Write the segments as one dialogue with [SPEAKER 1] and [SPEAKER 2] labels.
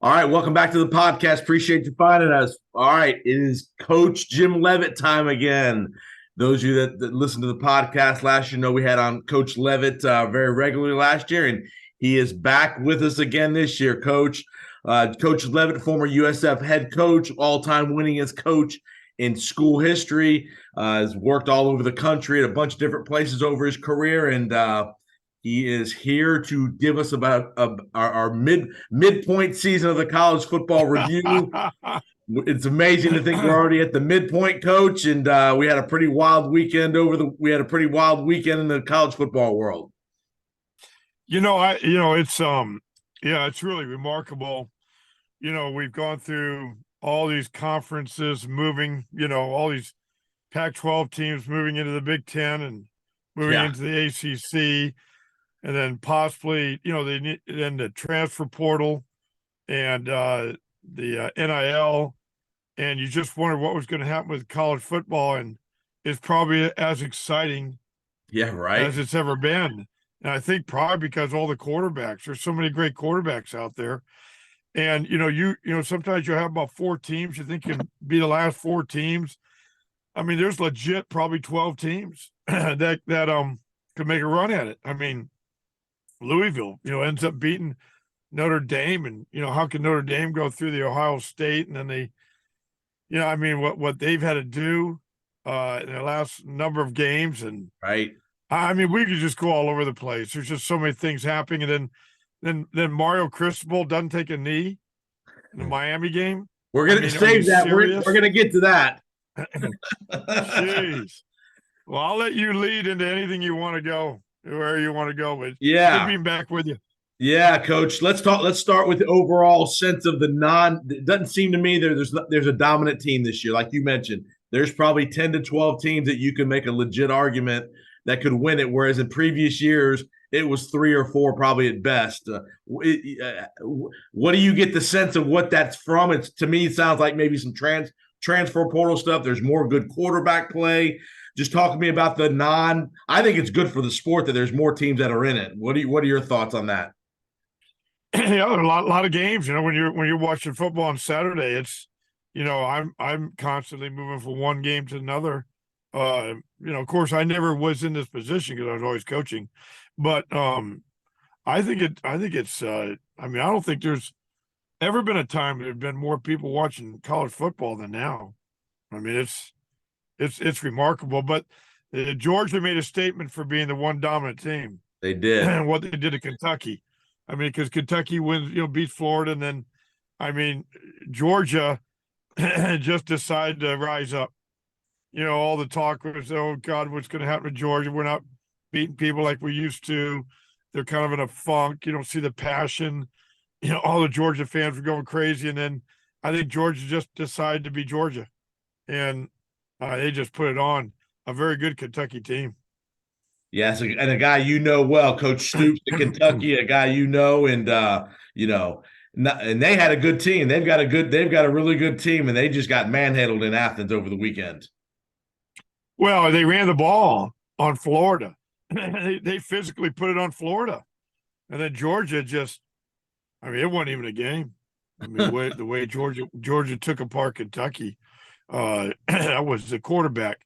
[SPEAKER 1] All right, welcome back to the podcast. Appreciate you finding us. All right, it is Coach Jim Leavitt time again. Those of you that listened to the podcast last year know we had on Coach Leavitt very regularly last year, and he is back with us again this year. Coach Leavitt, former USF head coach, all-time winningest coach in school history, has worked all over the country at a bunch of different places over his career, and he is here to give us about our midpoint season of the college football review. It's amazing to think we're already at the midpoint, Coach, and we had a pretty wild weekend in the college football world.
[SPEAKER 2] It's really remarkable. We've gone through all these conferences moving, all these Pac-12 teams moving into the Big Ten and moving into the ACC. And then possibly, then the transfer portal and the NIL, and you just wonder what was going to happen with college football, and it's probably as exciting, as it's ever been. And I think probably because all the quarterbacks, there's so many great quarterbacks out there, and sometimes you have about 4 teams you think can be the last 4 teams. I mean, there's legit probably 12 teams that could make a run at it. I mean, Louisville, ends up beating Notre Dame, and how can Notre Dame go through the Ohio State, and then they, what they've had to do in their last number of games, and I mean, we could just go all over the place. There's just so many things happening, and then Mario Cristobal doesn't take a knee in the Miami game.
[SPEAKER 1] We're gonna save that. We're gonna get to that.
[SPEAKER 2] Jeez. Well, I'll let you lead into anything you want to go. Where you want to go with.
[SPEAKER 1] Good
[SPEAKER 2] being back with you.
[SPEAKER 1] Yeah, Coach. Let's start with the overall sense of it doesn't seem to me there's a dominant team this year. Like you mentioned, there's probably 10 to 12 teams that you can make a legit argument that could win it. Whereas in previous years, it was 3 or 4 probably at best. What do you get the sense of what that's from? To me, it sounds like maybe some transfer portal stuff. There's more good quarterback play. Just talk to me about I think it's good for the sport that there's more teams that are in it. What are your thoughts on that?
[SPEAKER 2] Yeah, there are a lot of games. When you're watching football on Saturday, it's I'm constantly moving from one game to another. Of course, I never was in this position because I was always coaching, but I think it's. I don't think there's ever been a time there have been more people watching college football than now. I mean, it's remarkable, but Georgia made a statement for being the one dominant team.
[SPEAKER 1] They did.
[SPEAKER 2] And what they did to Kentucky. I mean, because Kentucky wins, beats Florida, and then, Georgia just decided to rise up. All the talk was, oh God, what's going to happen to Georgia? We're not beating people like we used to. They're kind of in a funk. You don't see the passion. All the Georgia fans were going crazy, and then I think Georgia just decided to be Georgia, and they just put it on. A very good Kentucky team.
[SPEAKER 1] Yes, and a guy well, Coach Stoops at Kentucky, a guy and and they had a good team. They've got a really good team, and they just got manhandled in Athens over the weekend.
[SPEAKER 2] Well, they ran the ball on Florida. They physically put it on Florida, and then Georgia it wasn't even a game. I mean, the way Georgia took apart Kentucky. That was the quarterback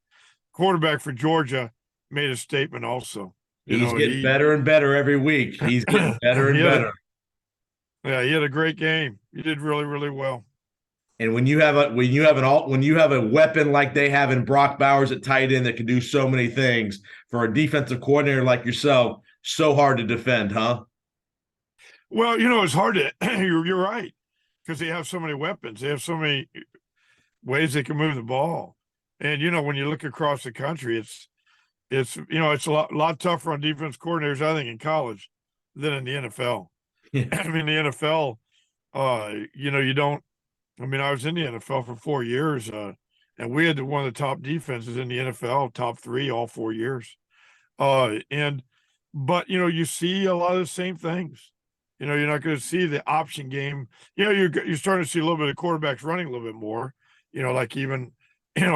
[SPEAKER 2] for Georgia made a statement also.
[SPEAKER 1] He's getting better and better every week. He's getting better and better.
[SPEAKER 2] Yeah, he had a great game. He did really, really well.
[SPEAKER 1] And when you have a weapon like they have in Brock Bowers at tight end that can do so many things for a defensive coordinator like yourself, so hard to defend, huh?
[SPEAKER 2] Well, it's hard to. You're right, because they have so many weapons. They have so many ways they can move the ball, and when you look across the country, it's a lot tougher on defense coordinators, I think, in college than in the NFL. Yeah. I mean, the NFL, you don't. I mean, I was in the NFL for 4 years, and we had one of the top defenses in the NFL, top 3 all 4 years. But you see a lot of the same things. You're not going to see the option game. You're starting to see a little bit of quarterbacks running a little bit more. Like even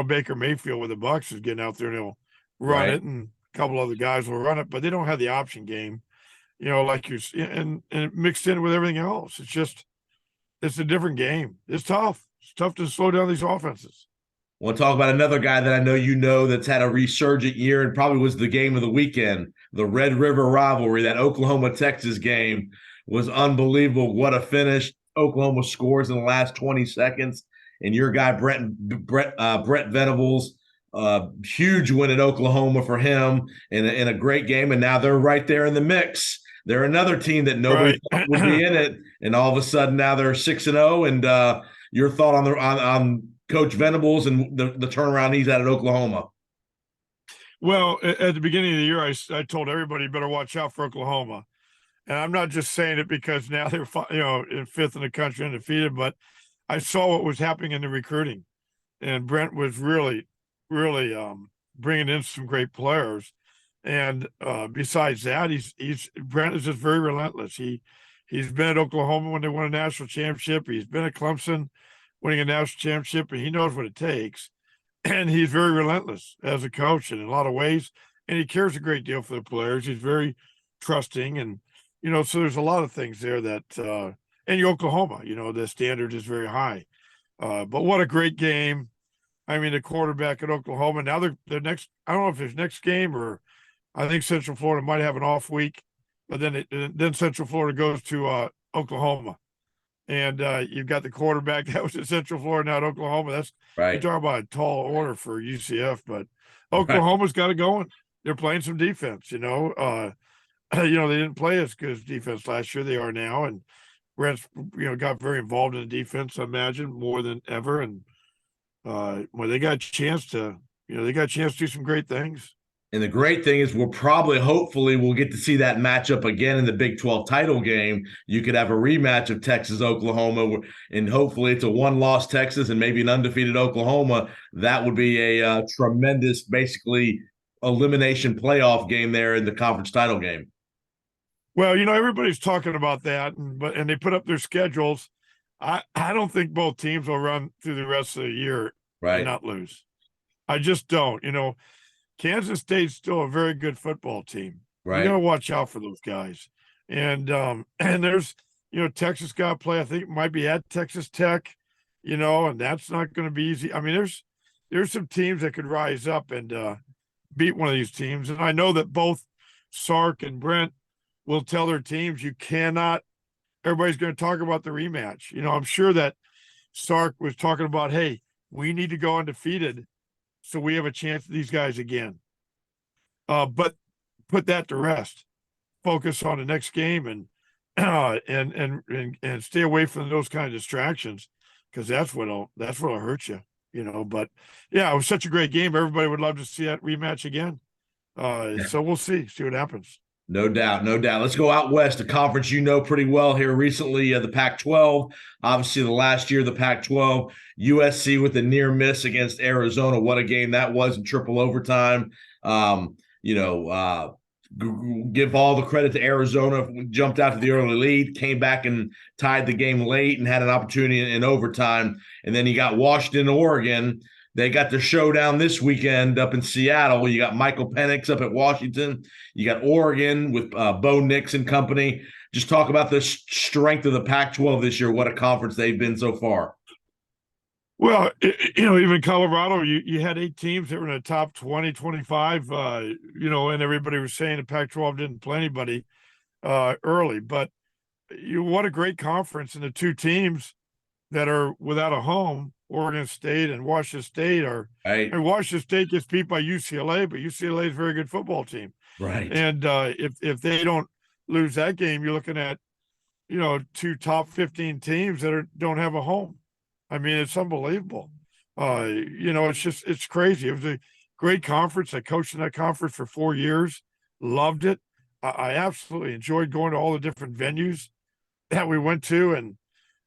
[SPEAKER 2] Baker Mayfield with the Bucs is getting out there and he'll run it, and a couple other guys will run it, but they don't have the option game. Like and mixed in with everything else. It's just it's a different game. It's tough. It's tough to slow down these offenses.
[SPEAKER 1] We'll talk about another guy that I know you know that's had a resurgent year and probably was the game of the weekend. The Red River rivalry, that Oklahoma-Texas game was unbelievable. What a finish. Oklahoma scores in the last 20 seconds. And your guy, Brett Venables, huge win at Oklahoma for him in a great game. And now they're right there in the mix. They're another team that nobody thought would be in it. And all of a sudden now they're 6-0. And your thought on Coach Venables and the turnaround he's at Oklahoma?
[SPEAKER 2] Well, at the beginning of the year, I told everybody better watch out for Oklahoma. And I'm not just saying it because now they're, in fifth in the country undefeated, but I saw what was happening in the recruiting. And Brent was really bringing in some great players. And besides that, Brent is just very relentless. He's been at Oklahoma when they won a national championship. He's been at Clemson winning a national championship, and he knows what it takes. And he's very relentless as a coach in a lot of ways. And he cares a great deal for the players. He's very trusting. And, so there's a lot of things there that, and Oklahoma, the standard is very high. But what a great game. I mean, the quarterback at Oklahoma, now they're next, I don't know if it's next game or I think Central Florida might have an off week, but then Central Florida goes to Oklahoma. And you've got the quarterback that was at Central Florida, now at Oklahoma. That's right. You talk about a tall order for UCF, but Oklahoma's got it going. They're playing some defense, they didn't play as good as defense last year. They are now. And Brent's, got very involved in the defense, I imagine, more than ever. And they got a chance to, do some great things.
[SPEAKER 1] And the great thing is hopefully we'll get to see that matchup again in the Big 12 title game. You could have a rematch of Texas-Oklahoma, and hopefully it's a one-loss Texas and maybe an undefeated Oklahoma. That would be a tremendous, basically, elimination playoff game there in the conference title game.
[SPEAKER 2] Well, everybody's talking about that, and they put up their schedules. I don't think both teams will run through the rest of the year and not lose. I just don't, Kansas State's still a very good football team. Right. You got to watch out for those guys. And there's, Texas got to play, I think it might be at Texas Tech, and that's not going to be easy. I mean, there's some teams that could rise up and beat one of these teams. And I know that both Sark and Brent will tell their teams everybody's going to talk about the rematch. I'm sure that Sark was talking about, hey, we need to go undefeated so we have a chance at these guys again. But put that to rest. Focus on the next game and stay away from those kind of distractions, because that's what'll hurt you. But yeah, it was such a great game. Everybody would love to see that rematch again. So we'll see what happens.
[SPEAKER 1] No doubt. Let's go out west, a conference pretty well here recently, the Pac-12. Obviously, the last year, the Pac-12, USC with a near miss against Arizona. What a game that was in triple overtime. Give all the credit to Arizona. Jumped out to the early lead, came back and tied the game late and had an opportunity in overtime. And then you got Washington, Oregon. They got their showdown this weekend up in Seattle. You got Michael Penix up at Washington. You got Oregon with Bo Nix and company. Just talk about the strength of the Pac-12 this year. What a conference they've been so far.
[SPEAKER 2] Well, even Colorado, you had 8 teams that were in the top 20, 25, and everybody was saying the Pac-12 didn't play anybody early. But what a great conference. And the 2 teams that are without a home, Oregon State and Washington State, and Washington State gets beat by UCLA, but UCLA is a very good football team.
[SPEAKER 1] Right.
[SPEAKER 2] And if they don't lose that game, you're looking at, 2 top 15 teams that don't have a home. I mean, it's unbelievable. It's crazy. It was a great conference. I coached in that conference for 4 years. Loved it. I absolutely enjoyed going to all the different venues that we went to, and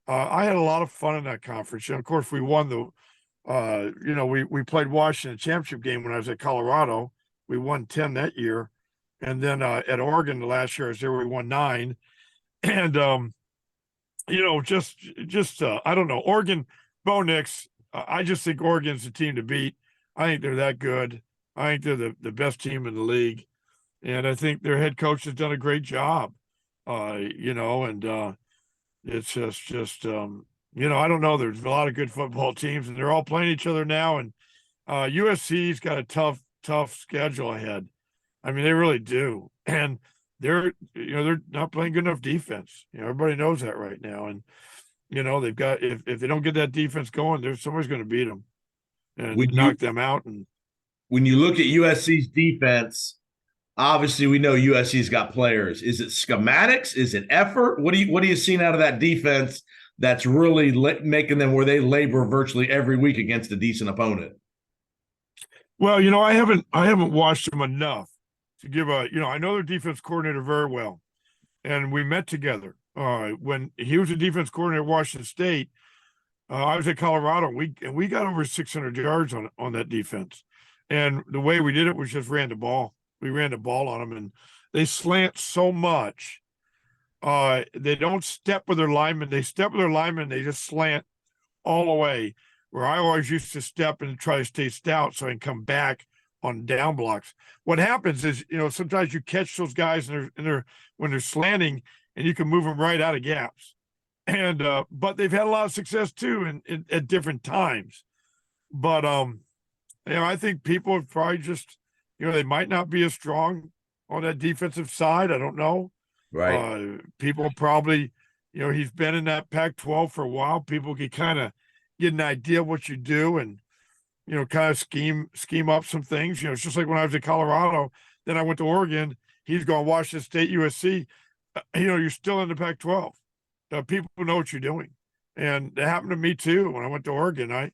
[SPEAKER 2] I had a lot of fun in that conference. Of course, we won we played Washington championship game when I was at Colorado. We won 10 that year. And then at Oregon the last year I was there, we won 9. And, I don't know, Oregon, Bo Nix, I just think Oregon's the team to beat. I think they're that good. I think they're the best team in the league. And I think their head coach has done a great job, It's I don't know. There's a lot of good football teams, and they're all playing each other now. And USC's got a tough schedule ahead. I mean, they really do, and they're not playing good enough defense. Everybody knows that right now, and they've got if they don't get that defense going, there's somebody's going to beat them and
[SPEAKER 1] When
[SPEAKER 2] knock
[SPEAKER 1] you
[SPEAKER 2] them out. And
[SPEAKER 1] when you look at USC's defense, obviously we know USC's got players. Is it schematics? Is it effort? What are you seeing out of that defense that's really making them where they labor virtually every week against a decent opponent?
[SPEAKER 2] well, I haven't watched them enough to give I know their defense coordinator very well, and we met together when he was a defense coordinator at Washington State. I was at Colorado. We got over 600 yards on that defense, and the way we did it was just ran the ball. We ran the ball on them, and they slant so much. They don't step with their linemen. They step with their linemen. They just slant all the way. Where I always used to step and try to stay stout so I can come back on down blocks. What happens is, sometimes you catch those guys and they're when they're slanting, and you can move them right out of gaps. And but they've had a lot of success too at different times. But I think people have probably just they might not be as strong on that defensive side. I don't know.
[SPEAKER 1] Right.
[SPEAKER 2] People probably he's been in that Pac-12 for a while. People can kind of get an idea of what you do and kind of scheme up some things. It's just like when I was at Colorado, then I went to Oregon. He's going Washington State, USC. You're still in the Pac-12. People know what you're doing, and it happened to me too when I went to Oregon.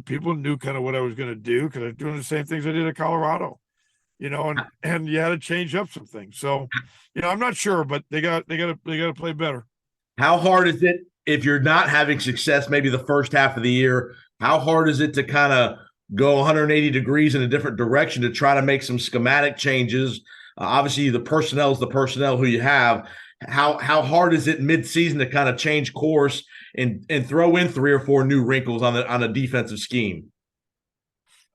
[SPEAKER 2] People knew kind of what I was going to do because I was doing the same things I did at Colorado. And you had to change up some things. So, I'm not sure, but they got to play better.
[SPEAKER 1] How hard is it if you're not having success, maybe the first half of the year? How hard is it to kind of go 180 degrees in a different direction to try to make some schematic changes? Obviously, the personnel is the personnel who you have. How hard is it mid-season to kind of change course and throw in 3 or 4 new wrinkles on a defensive scheme?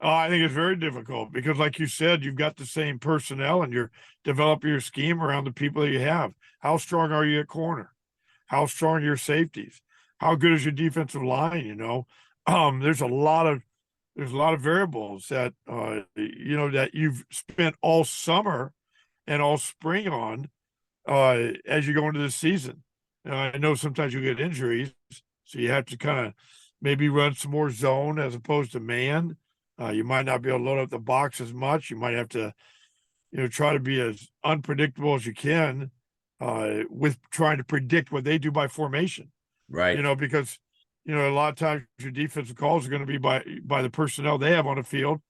[SPEAKER 2] I think it's very difficult because, like you said, you've got the same personnel and you're developing your scheme around the people that you have. How strong are you at corner? How strong are your safeties? How good is your defensive line? There's a lot of variables that that you've spent all summer and all spring on as you go into the season. I know sometimes you get injuries, so you have to kind of maybe run some more zone as opposed to man. You might not be able to load up the box as much. You might have to, try to be as unpredictable as you can with trying to predict what they do by formation.
[SPEAKER 1] Right.
[SPEAKER 2] Because a lot of times your defensive calls are going to be by the personnel they have on the field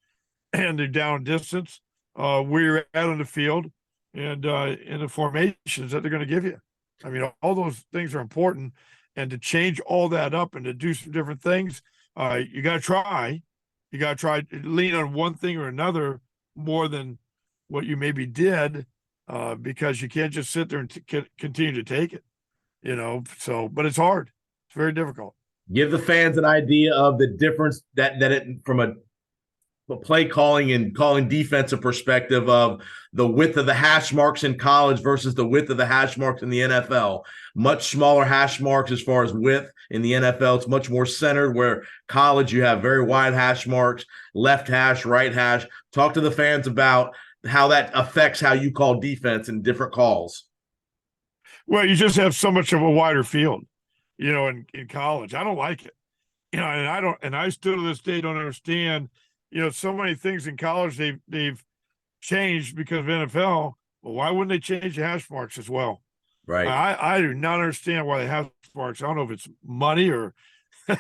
[SPEAKER 2] and the down distance, where you're at on the field, and in the formations that they're going to give you. I mean, all those things are important, and to change all that up and to do some different things, you got to try. You got to try to lean on one thing or another more than what you maybe did, because you can't just sit there and continue to take it, So, but it's hard. It's very difficult.
[SPEAKER 1] Give the fans an idea of the difference that it from a play calling and calling defensive perspective of the width of the hash marks in college versus the width of the hash marks in the NFL. Much smaller hash marks as far as width in the NFL. It's much more centered, where college you have very wide hash marks, left hash, right hash. Talk to the fans about how that affects how you call defense in different calls.
[SPEAKER 2] Well, you just have so much of a wider field, in college. I don't like it. And I still to this day don't understand, so many things in college they've changed because of NFL. Well, why wouldn't they change the hash marks as well?
[SPEAKER 1] Right.
[SPEAKER 2] I do not understand why the hash marks. I don't know if it's money or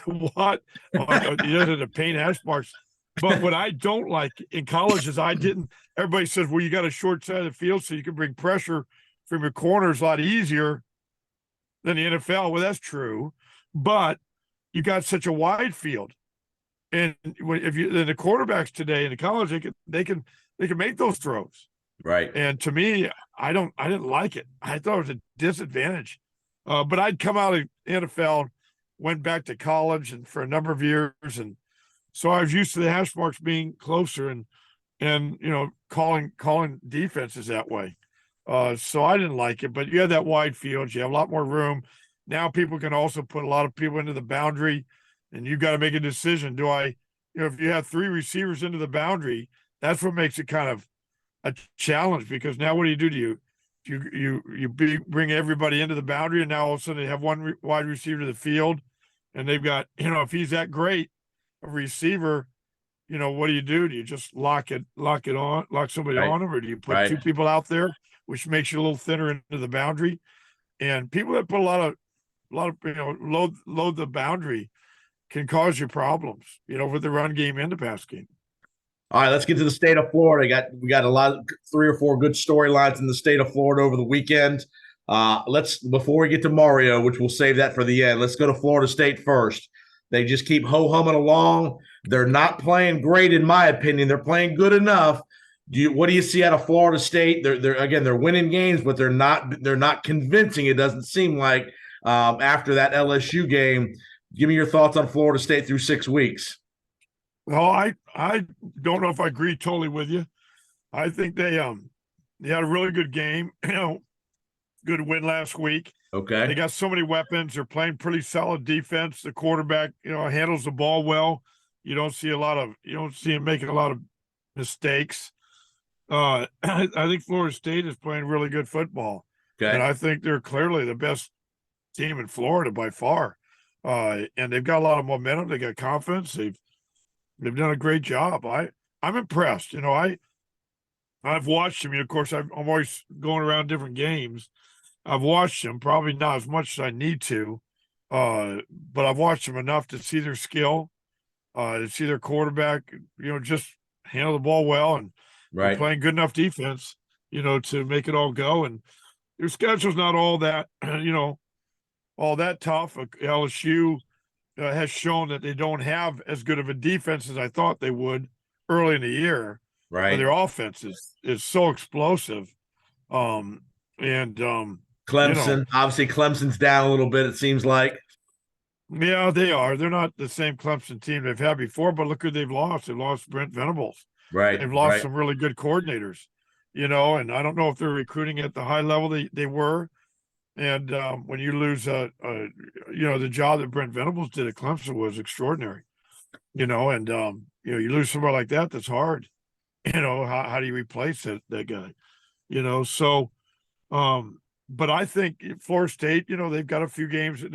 [SPEAKER 2] what. You have to paint hash marks. But what I don't like in college is everybody says, well, you got a short side of the field so you can bring pressure from your corners a lot easier than the NFL. Well, that's true. But you got such a wide field. And if the quarterbacks today in the college, they can make those throws.
[SPEAKER 1] Right.
[SPEAKER 2] And to me, I didn't like it. I thought it was a disadvantage. But I'd come out of NFL, went back to college and for a number of years. And so I was used to the hash marks being closer and calling defenses that way. So I didn't like it, but you have that wide field. You have a lot more room. now people can also put a lot of people into the boundary, and you got to make a decision. Do I, if you have 3 receivers into the boundary, that's what makes it kind of a challenge, because now what do? Bring everybody into the boundary, and now all of a sudden they have one wide receiver to the field, and they've got, if he's that great a receiver, what do? Do you just lock somebody
[SPEAKER 1] Right.
[SPEAKER 2] on him, or do you put
[SPEAKER 1] Right.
[SPEAKER 2] 2 people out there, which makes you a little thinner into the boundary? And people that put a lot of load the boundary can cause you problems, with the run game and the pass game.
[SPEAKER 1] All right, let's get to the state of Florida. We got a lot of 3 or 4 good storylines in the state of Florida over the weekend. Let's, before we get to Mario, which we'll save that for the end, let's go to Florida State first. They just keep ho-humming along. They're not playing great, in my opinion. They're playing good enough. What do you see out of Florida State? They're winning games, but they're not convincing. It doesn't seem like after that LSU game. Give me your thoughts on Florida State through 6 weeks.
[SPEAKER 2] Well, I don't know if I agree totally with you. I think they had a really good game, good win last week.
[SPEAKER 1] Okay.
[SPEAKER 2] They got so many weapons. They're playing pretty solid defense. The quarterback, handles the ball well. You don't see him making a lot of mistakes. I think Florida State is playing really good football.
[SPEAKER 1] Okay.
[SPEAKER 2] And I think they're clearly the best team in Florida by far. And they've got a lot of momentum. They got confidence. They've done a great job. I'm impressed. I've watched them. Of course, I'm always going around different games. I've watched them, probably not as much as I need to, but I've watched them enough to see their skill, to see their quarterback, just handle the ball well, and they're playing good enough defense, to make it all go. And their schedule's not all that, all that tough. LSU has shown that they don't have as good of a defense as I thought they would early in the year.
[SPEAKER 1] Right.
[SPEAKER 2] But their offense is so explosive.
[SPEAKER 1] Clemson, obviously Clemson's down a little bit, it seems like.
[SPEAKER 2] Yeah, they are. They're not the same Clemson team they've had before, but look who they've lost. They've lost Brent Venables.
[SPEAKER 1] Right.
[SPEAKER 2] They've lost some really good coordinators, and I don't know if they're recruiting at the high level they were. And when you lose, the job that Brent Venables did at Clemson was extraordinary, and you lose somebody like that, that's hard. How do you replace that guy? So, but I think Florida State, they've got a few games that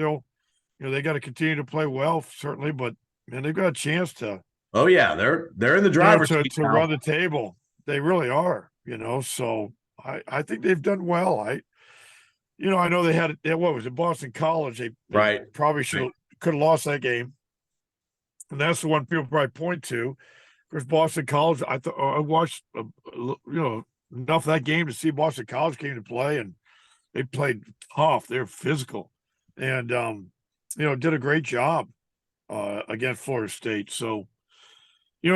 [SPEAKER 2] they got to continue to play well, certainly, but man, they've got a chance to.
[SPEAKER 1] Oh yeah, they're in the driver's seat
[SPEAKER 2] to run the table. They really are, So I think they've done well. I know they had what was it, Boston College? They probably could have lost that game, and that's the one people probably point to. Because Boston College, I watched enough of that game to see Boston College came to play, and they played tough. They're physical, and did a great job against Florida State. So,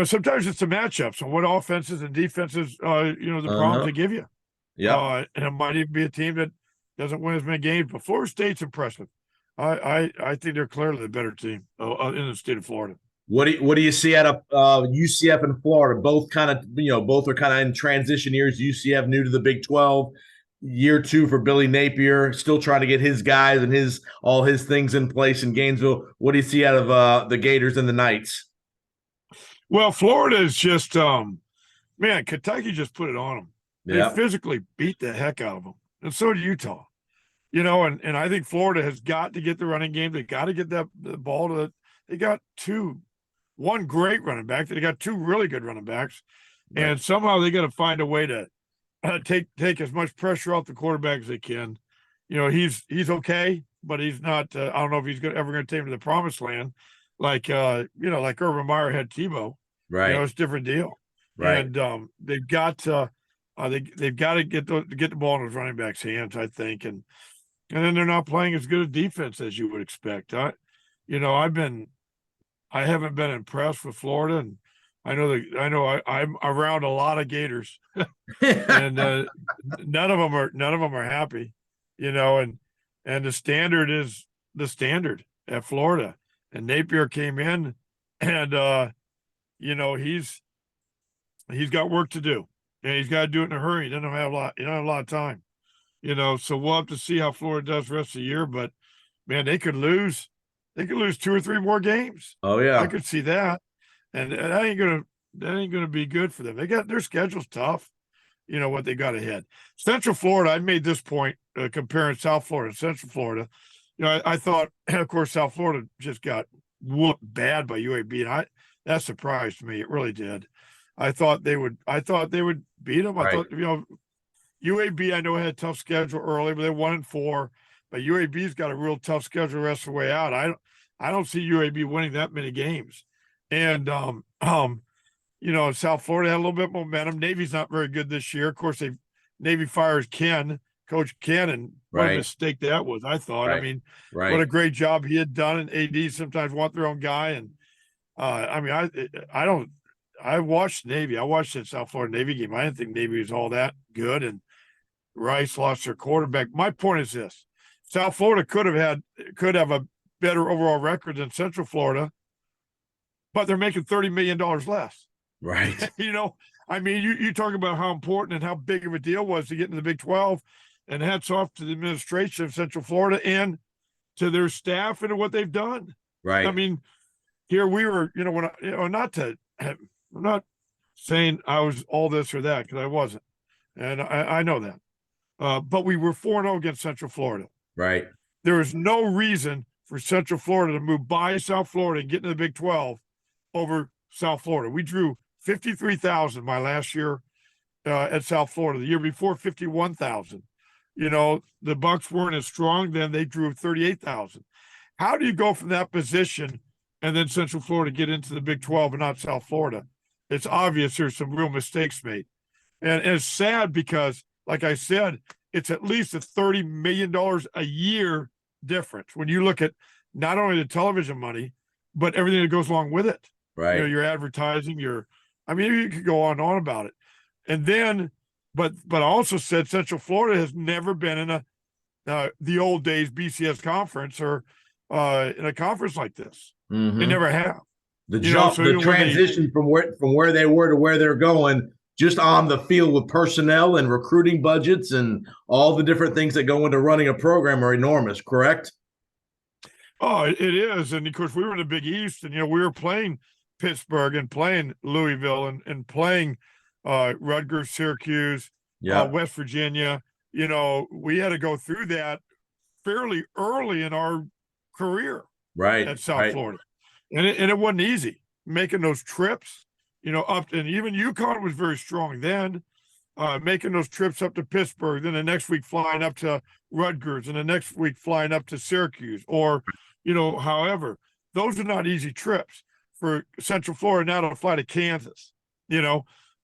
[SPEAKER 2] sometimes it's the matchups and what offenses and defenses, the problems they give you.
[SPEAKER 1] Yeah,
[SPEAKER 2] and it might even be a team that doesn't win as many games. But Florida State's impressive. I think they're clearly the better team in the state of Florida.
[SPEAKER 1] What do you see out of UCF and Florida? Both kind of, both are kind of in transition years. UCF new to the Big 12, year 2 for Billy Napier, still trying to get his guys and all his things in place in Gainesville. What do you see out of the Gators and the Knights?
[SPEAKER 2] Well, Florida is just, Kentucky just put it on them. They physically beat the heck out of them, and so did Utah. And I think Florida has got to get the running game. They got to get the ball to. They got one great running back. They got 2 really good running backs, and somehow they got to find a way to take as much pressure off the quarterback as they can. He's okay, but he's not. I don't know if he's ever going to take him to the promised land, like like Urban Meyer had Tebow.
[SPEAKER 1] Right,
[SPEAKER 2] it's a different deal.
[SPEAKER 1] Right,
[SPEAKER 2] and they've got to get the ball in his running back's hands, I think, and then they're not playing as good a defense as you would expect. I haven't been impressed with Florida, and I'm around a lot of Gators, and none of them are happy, and the standard is the standard at Florida, and Napier came in, and he's got work to do, and he's got to do it in a hurry. He doesn't have a lot of time, so we'll have to see how Florida does the rest of the year, but man, they could lose 2 or 3 more games.
[SPEAKER 1] Oh
[SPEAKER 2] I
[SPEAKER 1] yeah.
[SPEAKER 2] could see that. And that ain't gonna be good for them. They got their schedule's tough, what they got ahead. Central Florida, I made this point comparing South Florida and Central Florida. I thought, of course, South Florida just got whooped bad by UAB, and that surprised me. It really did. I thought they would beat them. I
[SPEAKER 1] Right.
[SPEAKER 2] thought, UAB, I know had a tough schedule early, but they're 1-4. But UAB's got a real tough schedule the rest of the way out. I don't see UAB winning that many games. And South Florida had a little bit of momentum. Navy's not very good this year. Of course, Navy fires Coach Ken, and what a
[SPEAKER 1] Right.
[SPEAKER 2] mistake that was, I thought.
[SPEAKER 1] Right.
[SPEAKER 2] I mean,
[SPEAKER 1] Right.
[SPEAKER 2] what a great job he had done. And AD sometimes want their own guy. And I watched Navy. I watched that South Florida Navy game. I didn't think Navy was all that good. And Rice lost their quarterback. My point is this: South Florida could have a better overall record than Central Florida, but they're making $30 million less.
[SPEAKER 1] Right.
[SPEAKER 2] You talk about how important and how big of a deal it was to get into the Big 12, and hats off to the administration of Central Florida and to their staff and what they've done.
[SPEAKER 1] Right.
[SPEAKER 2] I mean, here we were, I'm not saying I was all this or that, because I wasn't. And I know that. But we were 4-0 against Central Florida.
[SPEAKER 1] Right.
[SPEAKER 2] There is no reason for Central Florida to move by South Florida and get into the Big 12 over South Florida. We drew 53,000 my last year at South Florida. The year before, 51,000. The Bucks weren't as strong then. They drew 38,000. How do you go from that position and then Central Florida get into the Big 12 and not South Florida? It's obvious there's some real mistakes made. And it's sad because, like I said, it's at least a $30 million a year difference when you look at not only the television money, but everything that goes along with it.
[SPEAKER 1] Right.
[SPEAKER 2] Your advertising, you could go on and on about it. And then, but I also said Central Florida has never been in the old days BCS conference or in a conference like this.
[SPEAKER 1] Mm-hmm.
[SPEAKER 2] They never have.
[SPEAKER 1] The transition from where they were to where they're going, just on the field with personnel and recruiting budgets and all the different things that go into running a program are enormous, correct?
[SPEAKER 2] Oh, it is. And of course, we were in the Big East, and we were playing Pittsburgh and playing Louisville and playing Rutgers, Syracuse, West Virginia. We had to go through that fairly early in our career,
[SPEAKER 1] right,
[SPEAKER 2] at South Florida, and it wasn't easy making those trips. Up, and even UConn was very strong then, making those trips up to Pittsburgh, then the next week flying up to Rutgers, and the next week flying up to Syracuse, or, however, those are not easy trips for Central Florida now to fly to Kansas,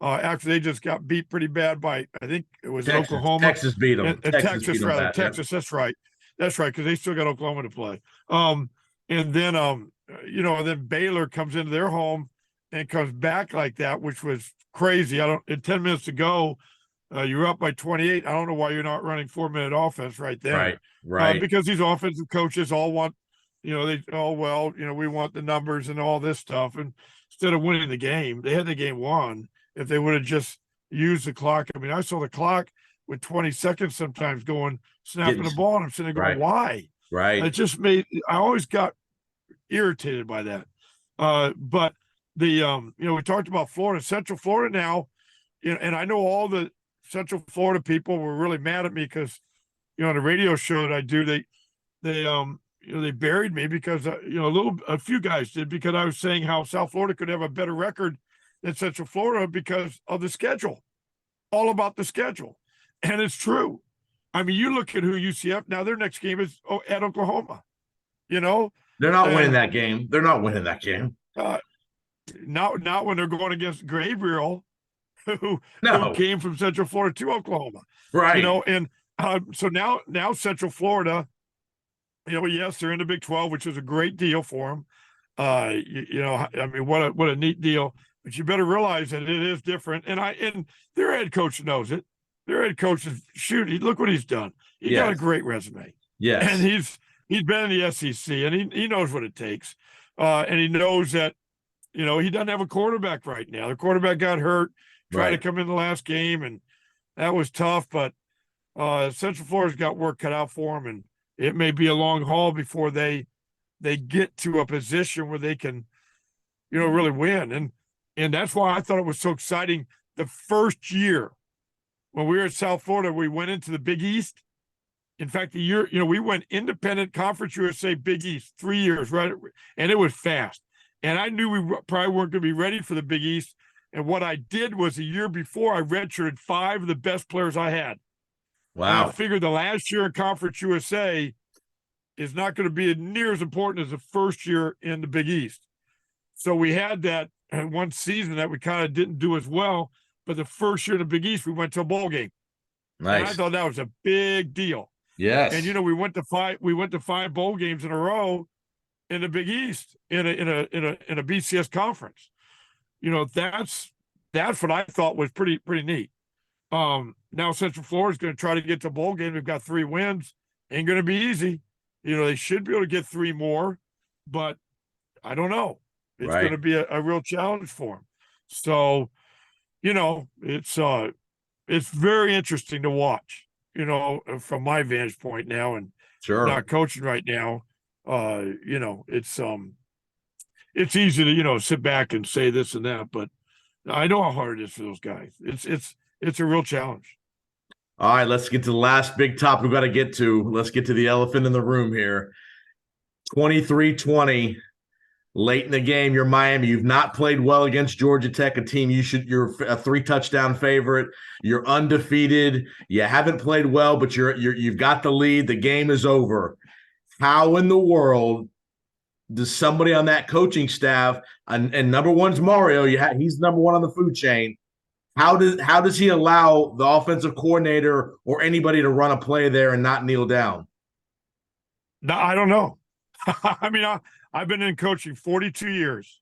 [SPEAKER 2] after they just got beat pretty bad by, I think it was Oklahoma.
[SPEAKER 1] Texas beat them.
[SPEAKER 2] Texas, that's right. That's right, because they still got Oklahoma to play. And then, then Baylor comes into their home and comes back like that, which was crazy. In 10 minutes to go, you're up by 28. I don't know why you're not running 4-minute offense right then.
[SPEAKER 1] Right.
[SPEAKER 2] Because these offensive coaches all want, we want the numbers and all this stuff. And instead of winning the game, they had the game won if they would have just used the clock. I saw the clock with 20 seconds sometimes snapping the ball, and I'm sitting there going, why?
[SPEAKER 1] Right.
[SPEAKER 2] It just I always got irritated by that. But we talked about Florida, Central Florida now, and I know all the Central Florida people were really mad at me because, on the radio show that I do, they buried me because, a few guys did, because I was saying how South Florida could have a better record than Central Florida because of the schedule, all about the schedule. And it's true. You look at who UCF, now their next game is at Oklahoma,
[SPEAKER 1] They're not winning that game. They're not winning that game.
[SPEAKER 2] Not when they're going against Gabriel, who came from Central Florida to Oklahoma.
[SPEAKER 1] Right.
[SPEAKER 2] And so now Central Florida, yes, they're in the Big 12, which is a great deal for them. What a neat deal. But you better realize that it is different. And their head coach knows it. Their head coach is look what he's done. He got a great resume.
[SPEAKER 1] Yes.
[SPEAKER 2] And he's been in the SEC, and he knows what it takes. And he knows that, he doesn't have a quarterback right now. The quarterback got hurt, tried to come in the last game, and that was tough. But Central Florida's got work cut out for him, it may be a long haul before they get to a position where they can, really win. And that's why I thought it was so exciting. The first year when we were at South Florida, we went into the Big East. In fact, the year, we went independent Conference USA Big East 3 years, right? And it was fast. And I knew we probably weren't going to be ready for the Big East. And what I did was a year before, I redshirted 5 of the best players I had.
[SPEAKER 1] Wow.
[SPEAKER 2] And I figured the last year in Conference USA is not going to be near as important as the first year in the Big East. So we had that one season that we kind of didn't do as well. But the first year in the Big East, we went to a bowl game.
[SPEAKER 1] Nice.
[SPEAKER 2] And I thought that was a big deal.
[SPEAKER 1] Yes.
[SPEAKER 2] And we went to 5 bowl games in a row in the Big East in a BCS conference. That's what I thought was pretty neat. Now Central Florida is going to try to get to bowl game. We've got 3 wins. Ain't going to be easy. They should be able to get 3 more, but I don't know. It's going to be a real challenge for them. So, it's very interesting to watch, from my vantage point now, and not coaching right now. It's easy to, sit back and say this and that, but I know how hard it is for those guys. It's a real challenge.
[SPEAKER 1] All right, let's get to the last big topic we've got to get to. Let's get to the elephant in the room here. 23-20, late in the game, you're Miami. You've not played well against Georgia Tech, a team you're a 3-touchdown favorite. You're undefeated. You haven't played well, but you've got the lead. The game is over. How in the world does somebody on that coaching staff, and number one's Mario, he's number one on the food chain. How does he allow the offensive coordinator or anybody to run a play there and not kneel down?
[SPEAKER 2] No, I don't know. I mean, I've been in coaching 42 years.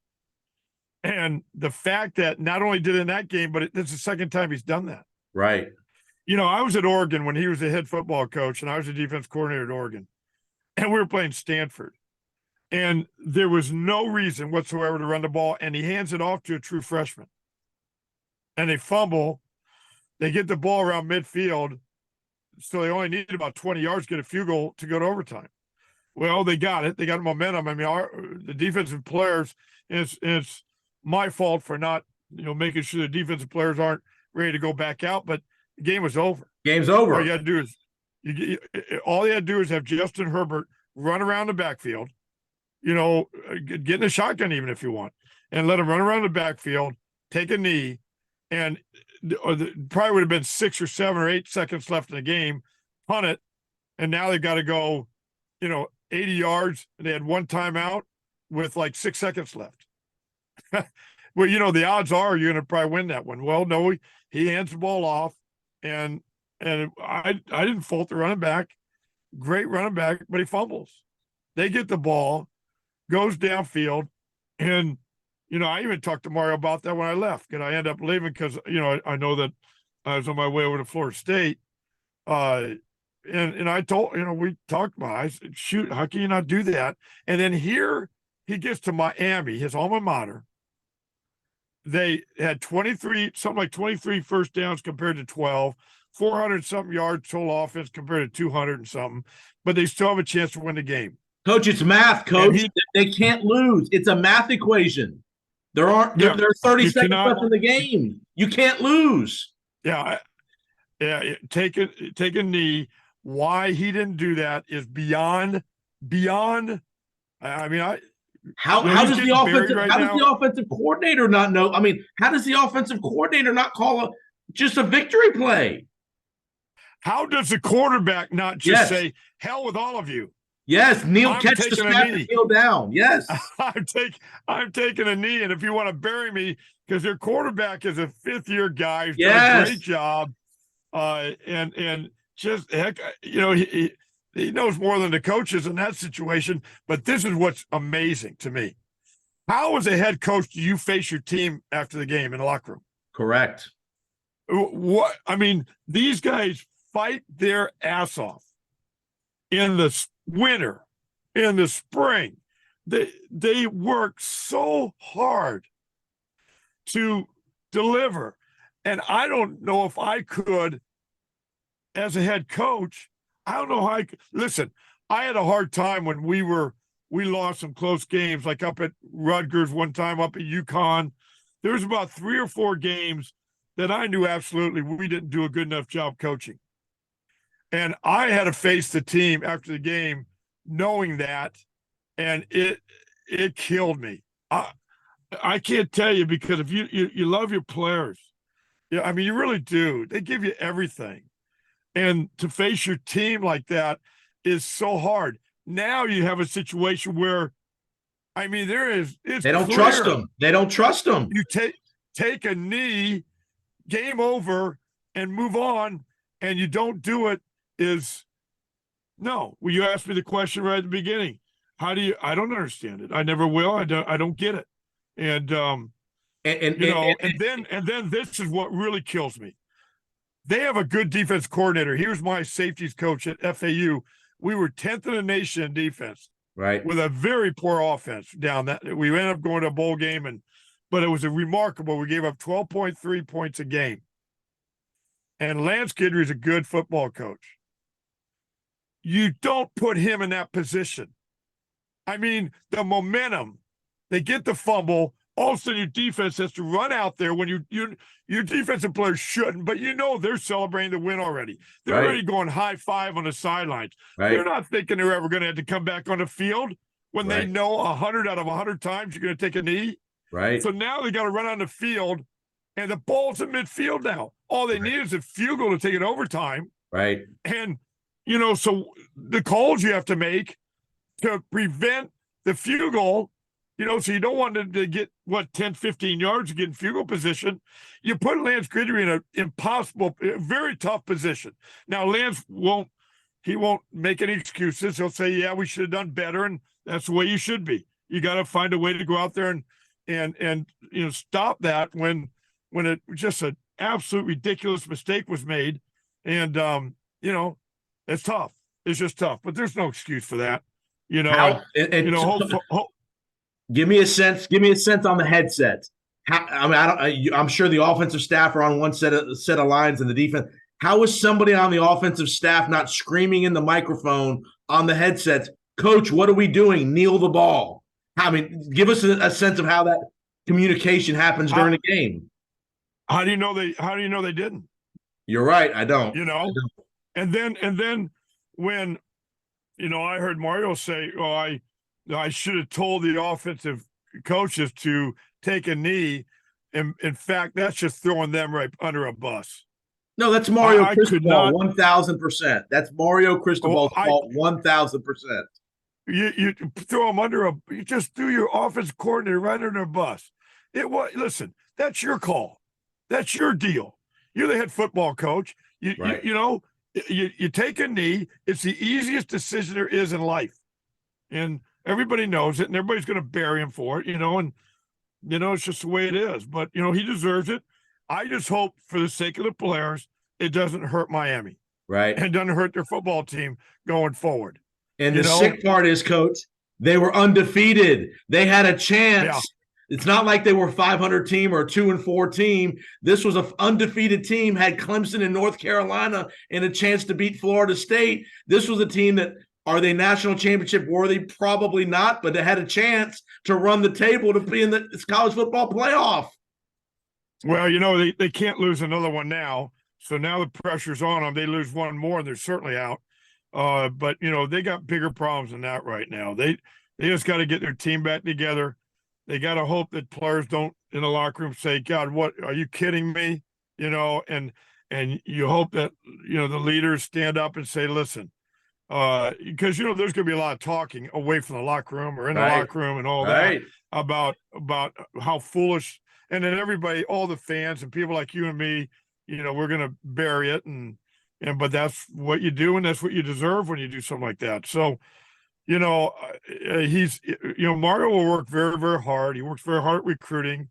[SPEAKER 2] And the fact that not only did in that game, but it's the second time he's done that.
[SPEAKER 1] Right.
[SPEAKER 2] I was at Oregon when he was the head football coach, and I was the defense coordinator at Oregon. And we were playing Stanford. And there was no reason whatsoever to run the ball, and he hands it off to a true freshman. And they fumble. They get the ball around midfield, so they only needed about 20 yards to get a field goal to go to overtime. Well, they got it. They got momentum. I mean, the defensive players, it's my fault for not, making sure the defensive players aren't ready to go back out, but the game was over.
[SPEAKER 1] Game's over.
[SPEAKER 2] All you got to do is have Justin Herbert run around the backfield, get in a shotgun even if you want, and let him run around the backfield, take a knee, and probably would have been 6 or 7 or 8 seconds left in the game, punt it, and now they've got to go, 80 yards, and they had 1 timeout with like 6 seconds left. Well, the odds are you're going to probably win that one. Well, no, he hands the ball off, and I didn't fault the running back. Great running back, but he fumbles. They get the ball, goes downfield, and I even talked to Mario about that when I left, and I end up leaving because, I know that I was on my way over to Florida State. And I told, we talked about it. I said, shoot, how can you not do that? And then here he gets to Miami, his alma mater. They had 23 first downs compared to 12, 400 something yards total offense compared to 200 and something, but they still have a chance to win the game.
[SPEAKER 1] Coach, it's math, Coach. They can't lose. It's a math equation. There are 30 seconds left in the game. You can't lose.
[SPEAKER 2] Yeah. Take a knee. Why he didn't do that is beyond. I mean,
[SPEAKER 1] how does the offensive coordinator not know? I mean, how does the offensive coordinator not call just a victory play?
[SPEAKER 2] How does the quarterback not just say, hell with all of you?
[SPEAKER 1] Yes, catch the snap and kneel down. Yes.
[SPEAKER 2] I'm taking a knee, and if you want to bury me, because their quarterback is a 5th-year guy who's done a great job. And just heck, he knows more than the coaches in that situation. But this is what's amazing to me. How, as a head coach, do you face your team after the game in the locker room?
[SPEAKER 1] Correct.
[SPEAKER 2] What I mean, these guys fight their ass off in the winter, in the spring. They work so hard to deliver. And I don't know if I could, as a head coach, I don't know how I could. Listen, I had a hard time when we lost some close games, like up at Rutgers one time, up at UConn. There was about 3 or 4 games that I knew absolutely we didn't do a good enough job coaching. And I had to face the team after the game knowing that, and it killed me. I can't tell you, because if you love your players, yeah, I mean, you really do. They give you everything. And to face your team like that is so hard. Now you have a situation where, I mean, it's
[SPEAKER 1] They don't
[SPEAKER 2] clear.
[SPEAKER 1] trust them. They don't trust them.
[SPEAKER 2] You take a knee, game over, and move on, and you don't do it is no. Well, you asked me the question right at the beginning. How do you? I don't understand it. I never will. I don't get it. And then this is what really kills me. They have a good defense coordinator. Here's my safeties coach at FAU. We were 10th in the nation in defense,
[SPEAKER 1] right,
[SPEAKER 2] with a very poor offense down that. We ended up going to a bowl game, but it was a remarkable. We gave up 12.3 points a game. And Lance Guidry is a good football coach. You don't put him in that position. I mean, the momentum, they get the fumble. All of a sudden, your defense has to run out there when your defensive players shouldn't, but they're celebrating the win already. They're already going high five on the sidelines.
[SPEAKER 1] Right.
[SPEAKER 2] They're not thinking they're ever going to have to come back on the field when they know 100 out of 100 times you're going to take a knee.
[SPEAKER 1] Right.
[SPEAKER 2] So now they got to run on the field, and the ball's in midfield now. All they need is a field goal to take it overtime.
[SPEAKER 1] Right.
[SPEAKER 2] And, so the calls you have to make to prevent the field goal, so you don't want them to get, 10, 15 yards to get in field goal position. You put Lance Guidry in an impossible, very tough position. Now, Lance won't make any excuses. He'll say, yeah, we should have done better, and that's the way you should be. You got to find a way to go out there and stop that when it just an absolute ridiculous mistake was made. And, it's tough. It's just tough, but there's no excuse for that. Give
[SPEAKER 1] me a sense. Give me a sense on the headset. I'm sure the offensive staff are on one set of lines, and the defense. How is somebody on the offensive staff not screaming in the microphone on the headsets? Coach, what are we doing? Kneel the ball. I mean, give us a sense of how that communication happens during the game.
[SPEAKER 2] How do you know they didn't?
[SPEAKER 1] You're right. I don't.
[SPEAKER 2] And then when I heard Mario say, "Oh, I should have told the offensive coaches to take a knee." In fact, that's just throwing them right under a bus.
[SPEAKER 1] No, that's Mario Cristobal, 1,000%. That's Mario Cristobal's fault, 1,000%.
[SPEAKER 2] You throw them you just threw your offensive coordinator right under a bus. Listen, that's your call. That's your deal. You're the head football coach. You take a knee. It's the easiest decision there is in life. And everybody knows it, and everybody's going to bury him for it, and, it's just the way it is. But, he deserves it. I just hope, for the sake of the players, it doesn't hurt Miami.
[SPEAKER 1] Right.
[SPEAKER 2] And doesn't hurt their football team going forward.
[SPEAKER 1] And the sick part is, Coach, they were undefeated. They had a chance. Yeah. It's not like they were a 500 team or a 2-4 team. This was an undefeated team, had Clemson and North Carolina and a chance to beat Florida State. This was a team that, are they national championship worthy? Probably not, but they had a chance to run the table to be in the college football playoff.
[SPEAKER 2] Well, they can't lose another one now. So now the pressure's on them. They lose one more, and they're certainly out. But, they got bigger problems than that right now. They just got to get their team back together. They got to hope that players don't in the locker room say, God, what are you kidding me? And you hope that, the leaders stand up and say, listen, because, there's going to be a lot of talking away from the locker room or in the locker room and all that about how foolish. And then everybody, all the fans and people like you and me, we're going to bury it. But that's what you do. And that's what you deserve when you do something like that. So, Mario will work very, very hard. He works very hard at recruiting.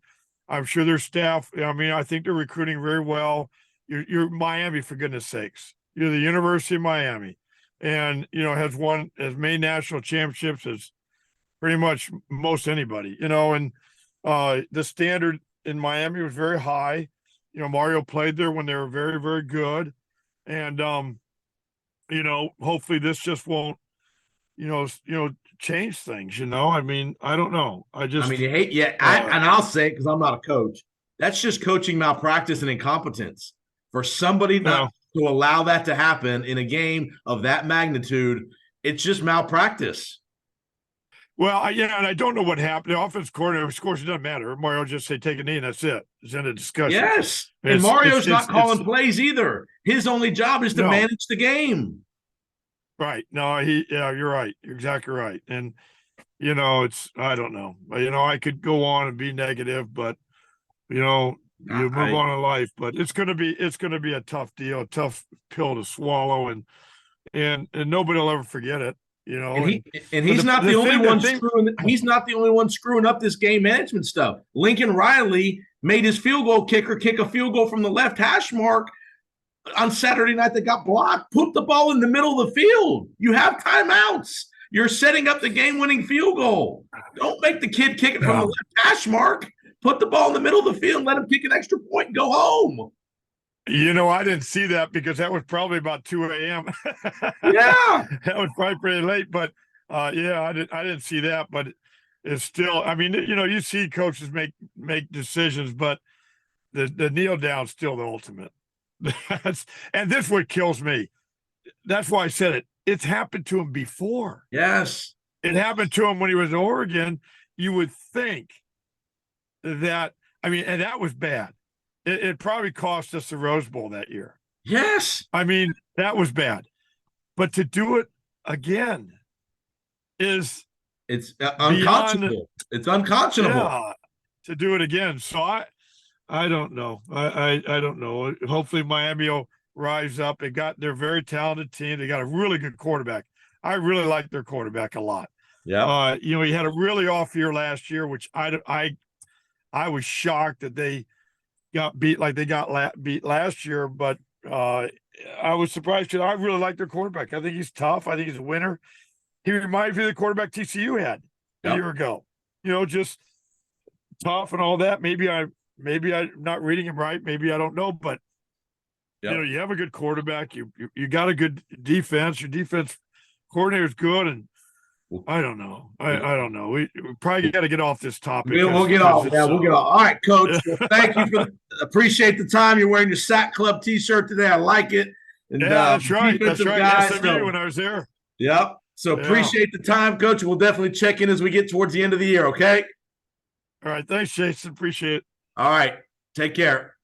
[SPEAKER 2] I'm sure their staff, I think they're recruiting very well. You're Miami, for goodness sakes. You're the University of Miami, and, has made national championships as pretty much most anybody, and the standard in Miami was very high. Mario played there when they were very, very good. And, hopefully this just won't change things. I mean, I don't know.
[SPEAKER 1] I mean, you hate, yeah, and I'll say it because I'm not a coach. That's just coaching malpractice and incompetence. For somebody not to allow that to happen in a game of that magnitude, it's just malpractice.
[SPEAKER 2] Well, and I don't know what happened. The offense coordinator, of course, it doesn't matter. Mario just say take a knee and that's it. It's in a discussion.
[SPEAKER 1] Yes, and Mario's not calling plays either. His only job is to manage the game.
[SPEAKER 2] Right. No, you're right. You're exactly right. And I don't know. I could go on and be negative, but you move on in life. But it's gonna be a tough deal, a tough pill to swallow, and nobody will ever forget it.
[SPEAKER 1] And he's not the only one screwing. He's not the only one screwing up this game management stuff. Lincoln Riley made his field goal kicker kick a field goal from the left hash mark on Saturday night that got blocked. Put the ball in the middle of the field. You have timeouts. You're setting up the game-winning field goal. Don't make the kid kick it from the left hash mark. Put the ball in the middle of the field and let him kick an extra point and go home.
[SPEAKER 2] I didn't see that because that was probably about 2 a.m.
[SPEAKER 1] Yeah.
[SPEAKER 2] That was probably pretty late, but I didn't see that, but it's still, I mean, you see coaches make decisions, but the kneel down's still the ultimate. And this is what kills me. That's why I said it. It's happened to him before.
[SPEAKER 1] Yes.
[SPEAKER 2] It happened to him when he was in Oregon. You would think that, and that was bad. It probably cost us the Rose Bowl that year.
[SPEAKER 1] Yes.
[SPEAKER 2] I mean, that was bad. But to do it again it's
[SPEAKER 1] unconscionable. It's unconscionable.
[SPEAKER 2] Yeah, to do it again. So I don't know. I don't know. Hopefully Miami will rise up. They're a very talented team. They got a really good quarterback. I really like their quarterback a lot.
[SPEAKER 1] Yeah.
[SPEAKER 2] He had a really off year last year, which I was shocked that they got beat like they got beat last year, but I was surprised because I really like their quarterback. I think he's tough. I think he's a winner. He reminds me of the quarterback TCU had a year ago. Just tough and all that. Maybe I'm not reading him right. Maybe I don't know, but you have a good quarterback. You got a good defense. Your defense coordinator is good, and I don't know. I don't know. We probably got to get off this topic.
[SPEAKER 1] We'll get off. Yeah, we'll get off. All right, Coach. Well, thank you appreciate the time. You're wearing your Sack Club T-shirt today. I like it. And,
[SPEAKER 2] that's right. That's right.
[SPEAKER 1] SMU
[SPEAKER 2] when I was there.
[SPEAKER 1] Yep. So appreciate the time, Coach. We'll definitely check in as we get towards the end of the year. Okay.
[SPEAKER 2] All right. Thanks, Jason. Appreciate it.
[SPEAKER 1] All right. Take care.